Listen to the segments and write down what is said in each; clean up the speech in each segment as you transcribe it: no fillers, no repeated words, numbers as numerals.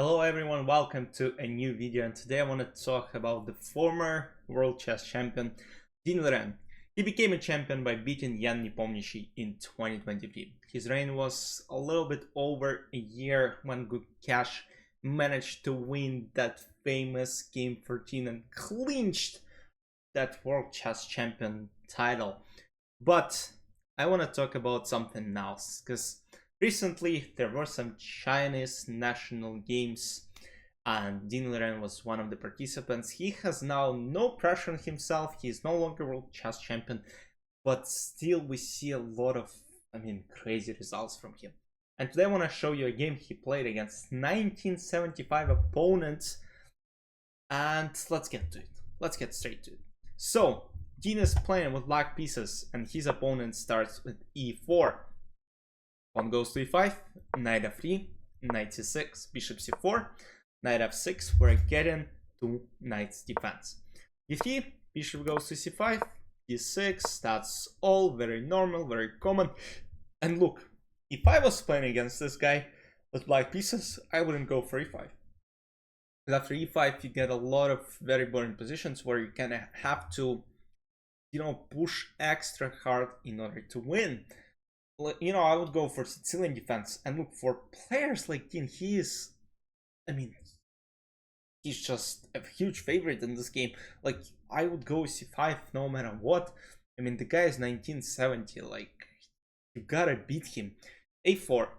Hello everyone, welcome to a new video, and today I want to talk about the former world chess champion Ding Liren. He became a champion by beating Yan Nepomniachtchi in 2023. His reign was a little bit over a year when Cash managed to win that famous Game 14 and clinched that world chess champion title. But I want to talk about something else, because recently there were some Chinese national games and Ding Liren was one of the participants. He has now no pressure on himself. He is no longer world chess champion, but still we see a lot of, crazy results from him. And today I want to show you a game he played against 1975 opponents, and let's get to it. Let's get straight to it. So, Ding is playing with black pieces and his opponent starts with e4. Pawn goes to e5, knight f3, knight c6, bishop c4, knight f6, we're getting to knight's defense. d3, bishop goes to c5, d6, that's all very normal, very common. And look, if I was playing against this guy with black pieces, I wouldn't go for e5. Because after e5 you get a lot of very boring positions where you kind of have to, push extra hard in order to win. I would go for Sicilian defense. And look, for players like Ding, he's just a huge favorite in this game. Like, I would go c5 no matter what. The guy is 1970, like, you gotta beat him. a4,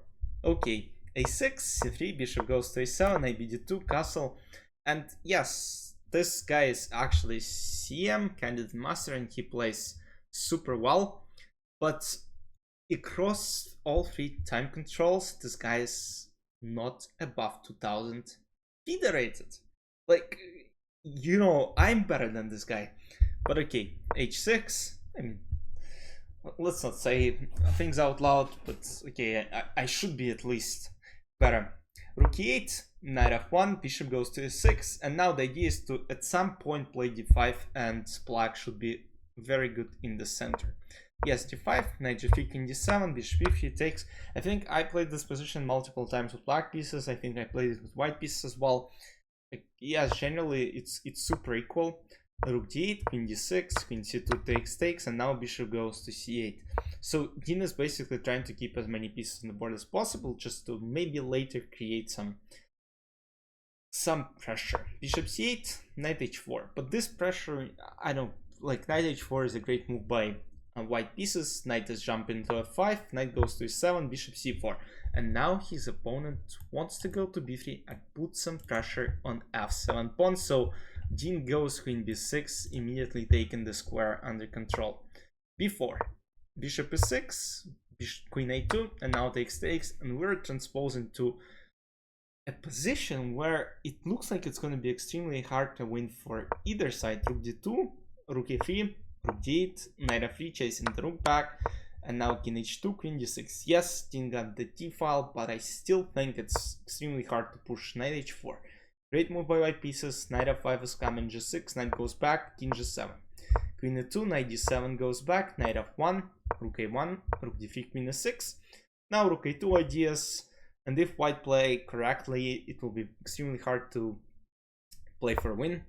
okay, a6, c3, bishop goes to a7, knight bd2, castle. And yes, this guy is actually CM, candidate master, and he plays super well. But across all three time controls, this guy is not above 2000 FIDE rated. Like, I'm better than this guy. But okay, h6, let's not say things out loud, but okay, I should be at least better. Rook e8, knight f1, bishop goes to e6, and now the idea is to at some point play d5, and black should be very good in the center. Yes, d5, knight g3, king d7, bishop e3 takes. I think I played this position multiple times with black pieces. I think I played it with white pieces as well. Yes, generally it's super equal. Rook d8, queen d6, queen c2 takes, and now bishop goes to c8. So Ding is basically trying to keep as many pieces on the board as possible, just to maybe later create some pressure. Bishop c8, knight h4. But this pressure, I don't like. Knight h4 is a great move by white pieces. Knight is jumping into f5, knight goes to e7, bishop c4. And now his opponent wants to go to b3 and put some pressure on f7 pawn. So Ding goes queen b6, immediately taking the square under control. b4, bishop e6, queen a2, and now takes, and we're transposing to a position where it looks like it's going to be extremely hard to win for either side. Rook d2, rook e3, rook d8, knight f3, chasing the rook back, and now king h2, queen d6. Yes, Ding got the t-file, but I still think it's extremely hard to push. Knight h4. Great move by white pieces. Knight f5 is coming, g6, knight goes back, king g7. Queen e2, knight d7 goes back, knight f1, rook a1, rook d3, queen e6. Now rook a2 ideas, and if white play correctly, it will be extremely hard to play for a win.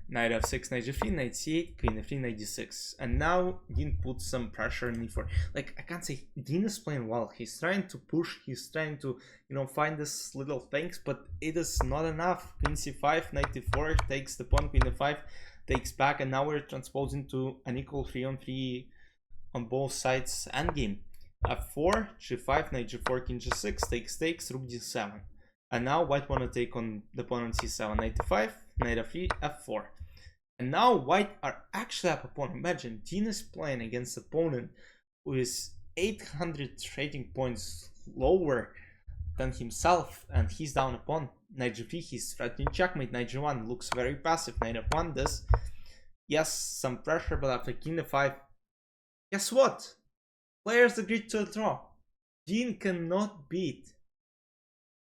Knight f6, knight g3, knight c8, queen f3, knight d6. And now Ding puts some pressure on e4. Like, I can't say Ding is playing well. He's trying to push, he's trying to, find these little things, but it is not enough. Queen c5, knight e4 takes the pawn, queen e5 takes back, and now we're transposing to an equal 3-on-3 on both sides endgame. f4, g5, knight g4, king g6, takes, rook d7. And now white wanna take on the pawn on c7, knight e5, knight f3, f4. And now white are actually up a pawn. Imagine, Ding is playing against an opponent who is 800 rating points lower than himself, and he's down a pawn. Knight g3, he's threatening checkmate. Knight g1 looks very passive. Knight f1 this. Yes, some pressure, but after king f5, guess what? Players agreed to a draw. Ding cannot beat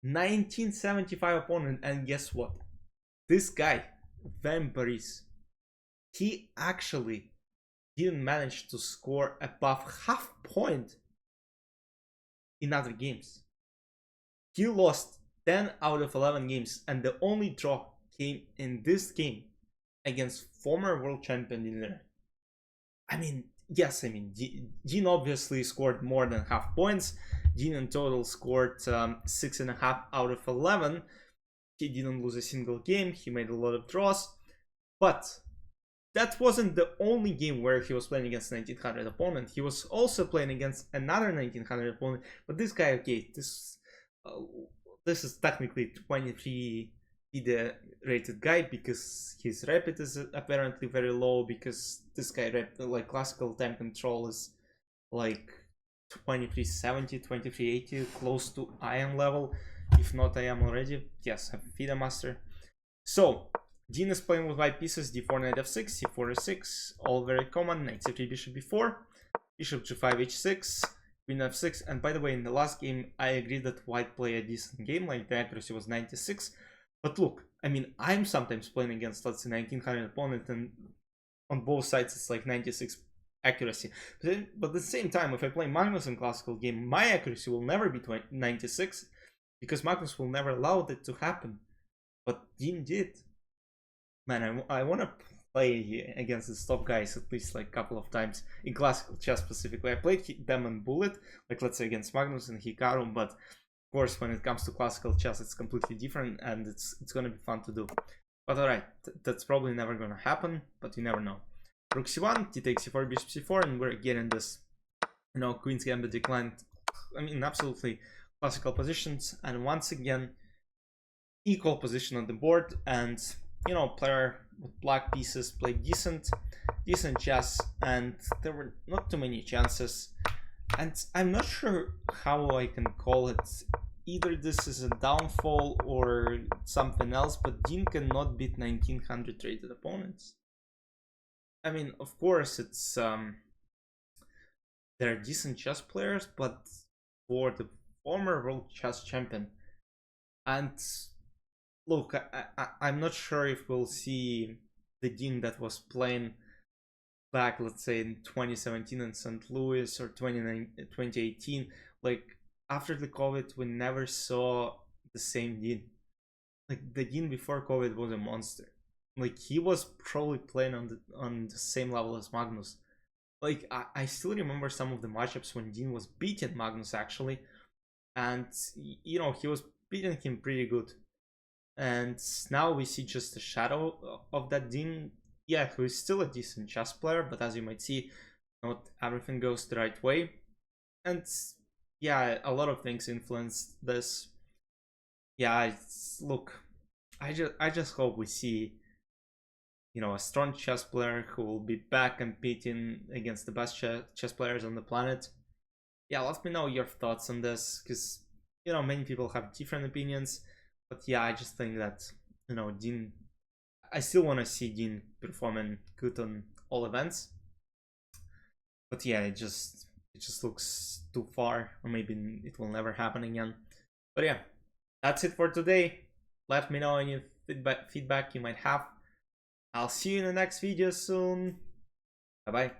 1975 opponent, and guess what? This guy, Van Paris, he actually didn't manage to score above half point in other games. He lost 10 out of 11 games, and the only draw came in this game against former world champion Ding Liren. I mean, yes, I mean, Ding obviously scored more than half points. Ding in total scored 6.5 out of 11. He didn't lose a single game. He made a lot of draws. But that wasn't the only game where he was playing against 1900 opponent. He was also playing against another 1900 opponent. But this guy, okay, this is technically 23 the rated guy because his rapid is apparently very low, because this guy like classical time control is like 2370, 2380, close to I am level. If not, I am already. Yes, I'm FIDE master. So Ding is playing with white pieces: d4, knight f6, c4, e6, all very common. Knight c3, bishop b4, bishop g5, h6, queen f6. And by the way, in the last game, I agreed that white played a decent game, like the accuracy was 96. But look, I mean, I'm sometimes playing against, let's say, 1900 opponent, and on both sides it's like 96 accuracy. But at the same time, if I play Magnus in classical game, my accuracy will never be 96, because Magnus will never allow that to happen. But Ding did. Man, I want to play against the top guys at least like a couple of times in classical chess specifically. I played them in Bullet, like let's say against Magnus and Hikaru, but of course when it comes to classical chess it's completely different, and it's gonna be fun to do. But alright, that's probably never gonna happen, but you never know. Rook c1, t takes c4, bishop c4, and we're getting this, you know, Queen's Gambit declined. I mean, absolutely classical positions, and once again equal position on the board, and you know, player with black pieces played decent chess, and there were not too many chances. And I'm not sure how I can call it. Either this is a downfall or something else, but Ding cannot beat 1900 rated opponents. I mean, of course, it's they're decent chess players, but for the former world chess champion, and look, I'm not sure if we'll see the Ding that was playing back, let's say, in 2017 in St. Louis or 2018. Like, after the COVID, we never saw the same Ding. Like, the Ding before COVID was a monster. Like, he was probably playing on the same level as Magnus. Like, I still remember some of the matchups when Ding was beating Magnus, actually. And, you know, he was beating him pretty good. And now we see just a shadow of that Ding. Yeah, who is still a decent chess player, but as you might see, not everything goes the right way. And yeah, a lot of things influenced this. Yeah, look, I just hope we see, you know, a strong chess player who will be back competing against the best chess players on the planet. Yeah, let me know your thoughts on this, because, you know, many people have different opinions. But yeah, I just think that, you know, Ding, I still want to see Ding performing good on all events. But yeah, it just looks too far, or maybe it will never happen again. But yeah, that's it for today. Let me know any feedback you might have. I'll see you in the next video soon. Bye bye.